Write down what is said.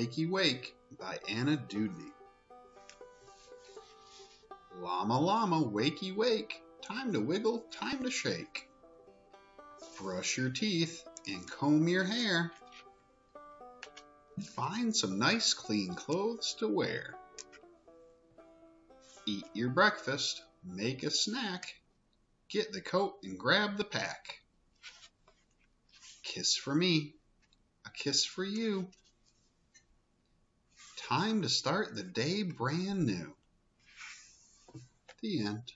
Wakey Wake by Dewdney. Llama Llama Wakey Wake, time to wiggle, time to shake. Brush your teeth and comb your hair. Find some nice clean clothes to wear. Eat your breakfast, make a snack. Get the coat and grab the pack. Kiss for me, a kiss for you. Time to start the day brand new. The end.